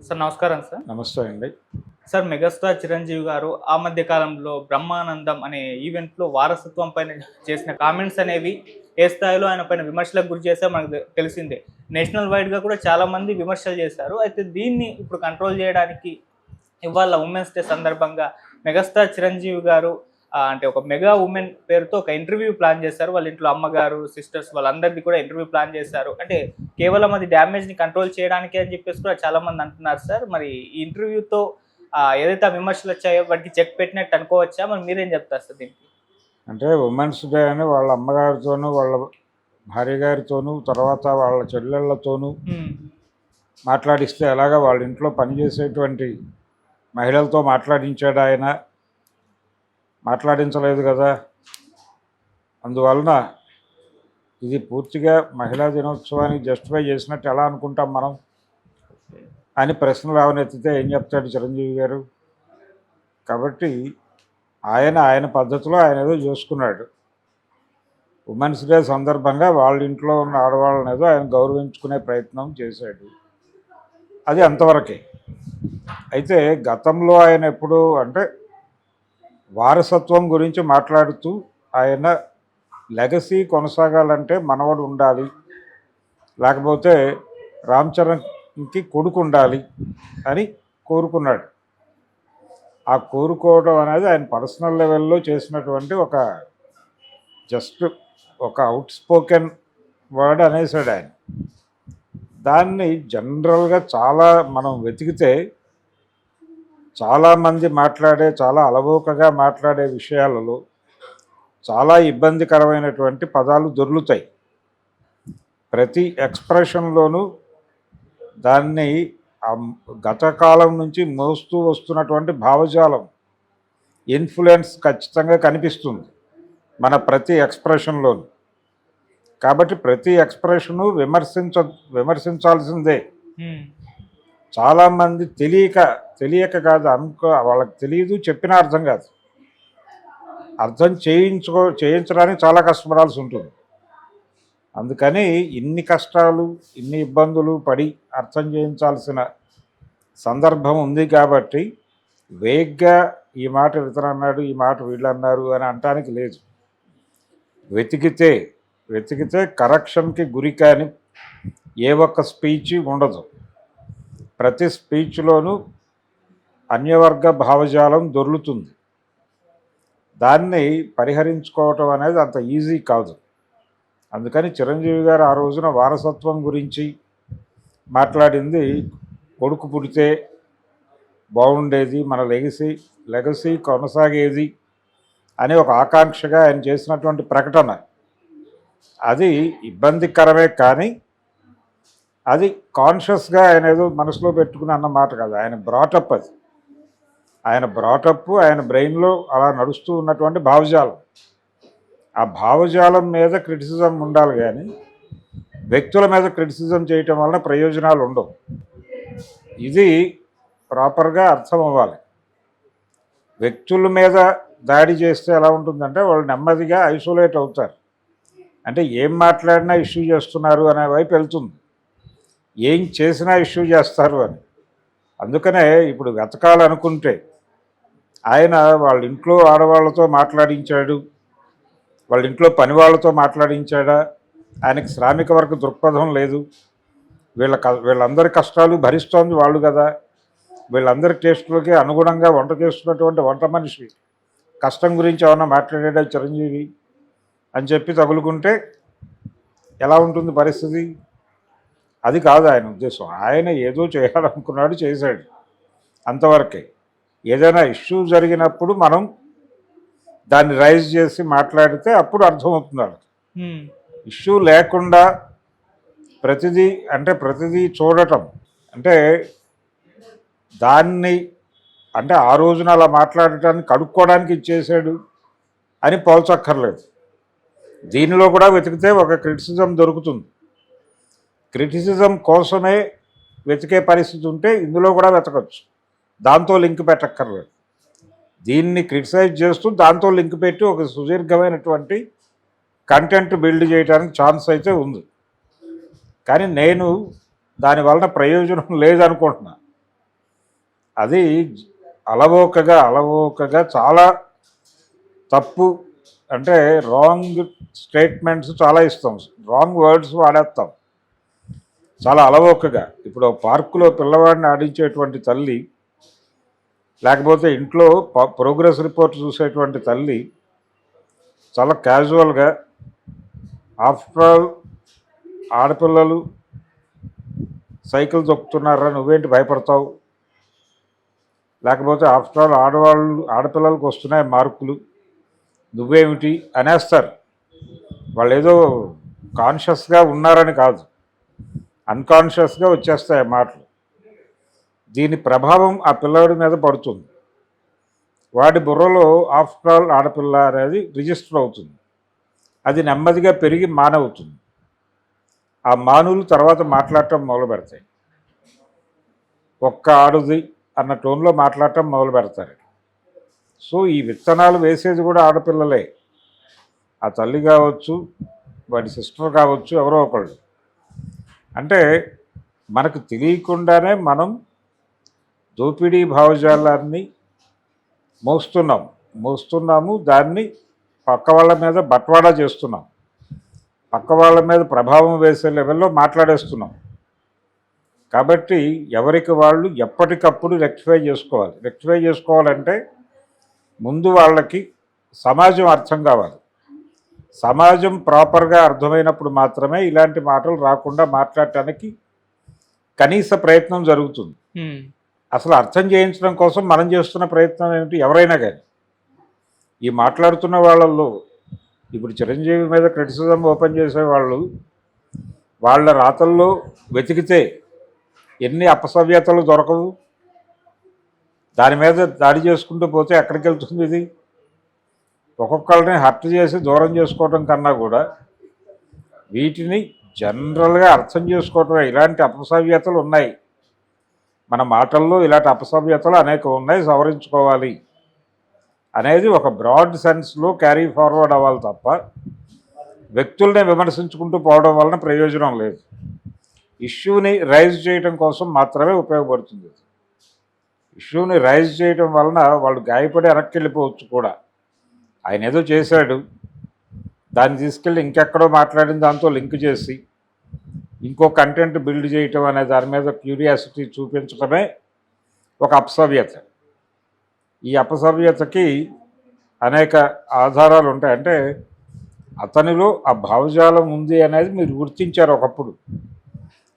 Sir నమస్కారం sir. నమస్తే అండి. సార్ మెగాస్టార్ చిరంజీవి గారు ఆ మధ్య కాలంలో 'బ్రహ్మానందం' అనే ఈవెంట్‌లో వారసత్వం పైన చేసిన కామెంట్స్ అనేవి ఏ స్థాయిలో ఆయన పైన విమర్శలకు గురి చేశాయో మనకు తెలిసిందే. నేషనల్ వైడ్‌గా కూడా చాలామంది విమర్శలు చేశారు. అయితే దీన్ని ఇప్పుడు కంట్రోల్ చేయడానికి ఇవాళ ఉమెన్స్ డే సందర్భంగా మెగాస్టార్ చిరంజీవి గారు అంటే ఒక మెగా ఉమెన్ పేరుతో ఒక ఇంటర్వ్యూ ప్లాన్ చేశారు. వాళ్ళ ఇంట్లో అమ్మగారు, సిస్టర్స్ వాళ్ళందరిది కూడా ఇంటర్వ్యూ ప్లాన్ చేశారు. అంటే కేవలం అది డ్యామేజ్‌ని కంట్రోల్ చేయడానికే అని చెప్పేసి కూడా చాలామంది అంటున్నారు సార్. మరి ఈ ఇంటర్వ్యూతో ఏదైతే ఆ విమర్శలొచ్చాయో వాటికి చెక్ పెట్టినట్టు అనుకోవచ్చా? మరి మీరేం చెప్తారు సార్ దీనికి? అంటే ఉమెన్స్ డే అని వాళ్ళ అమ్మగారితోనూ, వాళ్ళ భార్య గారితోనూ, తర్వాత వాళ్ళ చెల్లెళ్ళతోనూ హ్మ్. మాట్లాడిస్తే ఎలాగా వాళ్ళ ఇంట్లో పనిచేసేటువంటి మహిళలతో మాట్లాడించాడు ఆయన. మాట్లాడించలేదు కదా! అందువలన ఇది పూర్తిగా మహిళా దినోత్సవానికి జస్టిఫై చేసినట్టు ఎలా అనుకుంటాం మనం అని ప్రశ్నలు లేవనెత్తితే ఏం చెప్తాడు చిరంజీవి గారు? కాబట్టి ఆయన పద్ధతిలో ఆయన ఏదో చేసుకున్నాడు. ఉమెన్స్ డే సందర్భంగా వాళ్ళ ఇంట్లో ఉన్న ఆడవాళ్ళని ఏదో ఆయన గౌరవించుకునే ప్రయత్నం చేశాడు. అది అంతవరకే. అయితే గతంలో ఆయన ఎప్పుడు అంటే వారసత్వం గురించి మాట్లాడుతూ ఆయన లెగసీ కొనసాగాలంటే మనవడు ఉండాలి, లేకపోతే రామ్ చరణ్కి కొడుకు ఉండాలి అని కోరుకున్నాడు. ఆ కోరుకోవడం అనేది ఆయన పర్సనల్ లెవెల్లో చేసినటువంటి జస్ట్ ఒక అవుట్ స్పోకెన్ వర్డ్ అనేసాడు ఆయన. దాన్ని జనరల్గా చాలా మనం వెతికితే చాలామంది చాలా అలవోకగా మాట్లాడే విషయాలలో చాలా ఇబ్బందికరమైనటువంటి పదాలు దొర్లుతాయి. ప్రతి ఎక్స్ప్రెషన్లోనూ దాన్ని గత కాలం నుంచి మోస్తూ వస్తున్నటువంటి భావజాలం ఇన్ఫ్లుయెన్స్ ఖచ్చితంగా కనిపిస్తుంది మన ప్రతి ఎక్స్ప్రెషన్లోనూ. కాబట్టి ప్రతి ఎక్స్ప్రెషను విమర్శించాల్సిందే. చాలామంది తెలియక కాదు, వాళ్ళకి తెలియదు, చెప్పినా అర్థం కాదు. అర్థం చేయించడానికి చాలా కష్టపడాల్సి ఉంటుంది. అందుకని ఇన్ని కష్టాలు, ఇన్ని ఇబ్బందులు పడి అర్థం చేయించాల్సిన సందర్భం ఉంది. కాబట్టి వేగ్గా ఈ మాట ఇతను అన్నాడు, ఈ మాట వీళ్ళు అన్నారు అని అనటానికి లేదు. వెతికితే కరెక్షన్కి గురి కాని ఏ ఒక్క స్పీచ్ ఉండదు. ప్రతి స్పీచ్లోనూ అన్యవర్గ భావజాలం దొర్లుతుంది. దాన్ని పరిహరించుకోవటం అనేది అంత ఈజీ కాదు. అందుకని చిరంజీవి గారు ఆ రోజున వారసత్వం గురించి మాట్లాడింది, కొడుకు పుడితే బాగుండేది, మన లెగసీ కొనసాగేది అనే ఒక ఆకాంక్షగా ఆయన చేసినటువంటి ప్రకటన. అది ఇబ్బందికరమే, కానీ అది కాన్షియస్గా ఆయన ఏదో మనసులో పెట్టుకుని అన్న మాట కాదు. ఆయన బ్రాటప్ అది. ఆయన బ్రెయిన్లో అలా నడుస్తూ ఉన్నటువంటి భావజాలం. ఆ భావజాలం మీద క్రిటిసిజం ఉండాలి, కానీ వ్యక్తుల మీద క్రిటిసిజం చేయటం వలన ప్రయోజనాలు ఉండవు. ఇది ప్రాపర్గా అర్థం అవ్వాలి. వ్యక్తుల మీద దాడి చేస్తే ఎలా ఉంటుందంటే వాళ్ళు నెమ్మదిగా ఐసోలేట్ అవుతారు. అంటే ఏం మాట్లాడినా ఇష్యూ చేస్తున్నారు అనే వైపు వెళ్తుంది, ఏం చేసినా ఇష్యూ చేస్తారు అని. అందుకనే ఇప్పుడు వెతకాలనుకుంటే ఆయన వాళ్ళ ఇంట్లో ఆడవాళ్ళతో మాట్లాడించాడు, వాళ్ళ ఇంట్లో పని వాళ్ళతో మాట్లాడించాడా? ఆయనకి శ్రామిక వర్గ దృక్పథం లేదు. వీళ్ళందరి కష్టాలు భరిస్తోంది వాళ్ళు కదా. వీళ్ళందరి టేస్టులకి అనుగుణంగా వంట చేస్తున్నటువంటి వంట మనిషి కష్టం గురించి ఏమన్నా మాట్లాడాడా చిరంజీవి అని చెప్పి తగులుకుంటే ఎలా ఉంటుంది పరిస్థితి? అది కాదు ఆయన ఉద్దేశం. ఆయన ఏదో చేయాలనుకున్నాడు, చేశాడు, అంతవరకే. ఏదైనా ఇష్యూ జరిగినప్పుడు మనం దాన్ని రైజ్ చేసి మాట్లాడితే అప్పుడు అర్థమవుతుంది వాళ్ళకి. ఇష్యూ లేకుండా ప్రతిదీ చూడటం అంటే దాన్ని అంటే ఆ రోజున అలా మాట్లాడటానికి కడుక్కోవడానికి ఇచ్చేసాడు అని పోల్చక్కర్లేదు. దీనిలో కూడా వెతికితే ఒక క్రిటిసిజం దొరుకుతుంది. క్రిటిసిజం కోసమే వెతికే పరిస్థితి ఉంటే ఇందులో కూడా వెతకచ్చు. దాంతో లింక్ పెట్టక్కర్లేదు. దీన్ని క్రిటిసైజ్ చేస్తూ దాంతో లింక్ పెట్టి ఒక సుదీర్ఘమైనటువంటి కంటెంట్ బిల్డ్ చేయడానికి ఛాన్స్ అయితే ఉంది. కానీ నేను దానివలన ప్రయోజనం లేదనుకుంటున్నా. అది అలవోకగా చాలా తప్పు, అంటే రాంగ్ స్టేట్మెంట్స్ చాలా ఇస్తాం, రాంగ్ వర్డ్స్ వాడేస్తాం చాలా అలవోకగా. ఇప్పుడు పార్కులో పిల్లవాడిని ఆడించేటువంటి తల్లి, లేకపోతే ఇంట్లో ప్రోగ్రెస్ రిపోర్ట్ చూసేటువంటి తల్లి చాలా క్యాజువల్గా, ఆఫ్టర్ ఆల్ ఆడపిల్లలు సైకిల్ తొక్కుతున్నారా నువ్వేంటి భయపడతావు, లేకపోతే ఆఫ్టర్ ఆల్ ఆడపిల్లలకు వస్తున్నాయి మార్కులు నువ్వేమిటి అనేస్తారు. వాళ్ళు ఏదో కాన్షియస్గా ఉన్నారని కాదు, అన్కాన్షియస్గా వచ్చేస్తాయి ఆ మాటలు. దీని ప్రభావం ఆ పిల్లవాడి మీద పడుతుంది. వాడి బుర్రలో ఆఫ్టర్ ఆల్ ఆడపిల్ల అనేది రిజిస్టర్ అవుతుంది. అది నెమ్మదిగా పెరిగి మానవుతుంది. ఆ మానవులు తర్వాత మాట్లాడటం మొదలు పెడతాయి. ఒక్క ఆడుది అన్న టోన్లో మాట్లాడటం మొదలు పెడతారు. సో ఈ విత్తనాలు వేసేది కూడా ఆడపిల్లలే. ఆ తల్లి కావచ్చు, వాడి సిస్టర్ కావచ్చు, ఎవరో ఒకళ్ళు. అంటే మనకు తెలియకుండానే మనం దోపిడీ భావజాలాన్ని మోస్తున్నాము, దాన్ని పక్క వాళ్ళ మీద బట్వాడా చేస్తున్నాం, పక్క వాళ్ళ మీద ప్రభావం వేసే లెవెల్లో మాట్లాడేస్తున్నాం. కాబట్టి ఎవరికి వాళ్ళు ఎప్పటికప్పుడు రెక్టిఫై చేసుకోవాలంటే ముందు వాళ్ళకి సమాజం అర్థం కావాలి. సమాజం ప్రాపర్గా అర్థమైనప్పుడు మాత్రమే ఇలాంటి మాటలు రాకుండా మాట్లాడటానికి కనీస ప్రయత్నం జరుగుతుంది. అసలు అర్థం చేయించడం కోసం మనం చేస్తున్న ప్రయత్నం ఏమిటి? ఎవరైనా కానీ ఈ మాట్లాడుతున్న వాళ్ళల్లో ఇప్పుడు చిరంజీవి మీద క్రిటిసిజం ఓపెన్ చేసేవాళ్ళు వాళ్ళ రాతల్లో వెతికితే ఎన్ని అపసవ్యతలు దొరకవు. దాని మీద దాడి చేసుకుంటూ పోతే ఎక్కడికి వెళ్తుంది ఇది? ఒక్కొక్కరిని హర్ట్ చేసి దూరం చేసుకోవడం కన్నా కూడా వీటిని జనరల్గా అర్థం చేసుకోవటమే. ఇలాంటి అపసవ్యతలు ఉన్నాయి మన మాటల్లో, ఇలాంటి అపసవ్యతలు అనేకం ఉన్నాయి, సవరించుకోవాలి అనేది ఒక బ్రాడ్ సెన్స్లో క్యారీ ఫార్వర్డ్ అవ్వాలి తప్ప వ్యక్తుల్ని విమర్శించుకుంటూ పోవడం వలన ప్రయోజనం లేదు. ఇష్యూని రైజ్ చేయడం కోసం మాత్రమే ఉపయోగపడుతుంది. ఇష్యూని రైజ్ చేయడం వలన వాళ్ళు గాయపడి వెనక్కి వెళ్ళిపోవచ్చు కూడా. ఆయన ఏదో చేశాడు, దాన్ని తీసుకెళ్ళి ఇంకెక్కడో మాట్లాడిన దాంతో లింక్ చేసి ఇంకో కంటెంట్ బిల్డ్ చేయటం అనే దాని మీద క్యూరియాసిటీ చూపించడమే ఒక అపసవ్యత. ఈ అపసవ్యతకి అనేక ఆధారాలు ఉంటాయి. అంటే అతనిలో ఆ భావజాలం ఉంది అనేది మీరు గుర్తించారు ఒకప్పుడు,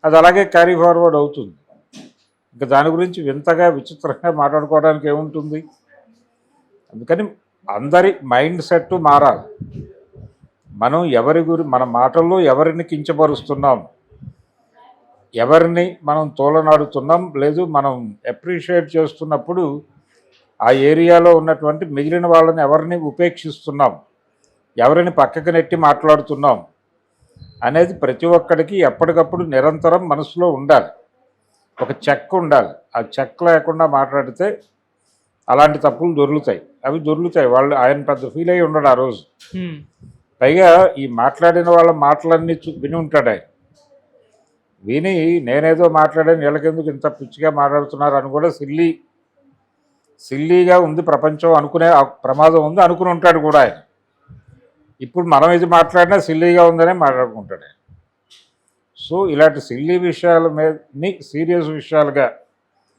అది అలాగే క్యారీ ఫార్వర్డ్ అవుతుంది. ఇంకా దాని గురించి వింతగా విచిత్రంగా మాట్లాడుకోవడానికి ఏముంటుంది? అందుకని అందరి మైండ్ సెట్ మారాలి. మనం మన మాటల్లో ఎవరిని కించపరుస్తున్నాం, ఎవరిని మనం తోలనాడుతున్నాం, లేదు మనం అప్రిషియేట్ చేస్తున్నప్పుడు ఆ ఏరియాలో ఉన్నటువంటి మిగిలిన వాళ్ళని ఎవరిని ఉపేక్షిస్తున్నాం, ఎవరిని పక్కకి నెట్టి మాట్లాడుతున్నాం అనేది ప్రతి ఒక్కడికి ఎప్పటికప్పుడు నిరంతరం మనసులో ఉండాలి. ఒక చెక్ ఉండాలి. ఆ చెక్ లేకుండా మాట్లాడితే అలాంటి తప్పులు దొర్లుతాయి. వాళ్ళు ఆయన పెద్ద ఫీల్ అయ్యి ఉండడు ఆ రోజు. పైగా ఈ మాట్లాడిన వాళ్ళ మాటలన్నీ విని ఉంటాడు ఆయన. విని నేనేదో మాట్లాడాను, వీళ్ళకెందుకు ఇంత పిచ్చిగా మాట్లాడుతున్నారు అని కూడా సిల్లీగా ఉంది ప్రపంచం అనుకునే ప్రమాదం ఉంది అనుకుని ఉంటాడు కూడా ఆయన. ఇప్పుడు మనం ఇది మాట్లాడినా సిల్లీగా ఉందనే మాట్లాడుకుంటాడు ఆయన. సో ఇలాంటి సిల్లీ విషయాల మీద సీరియస్ విషయాలుగా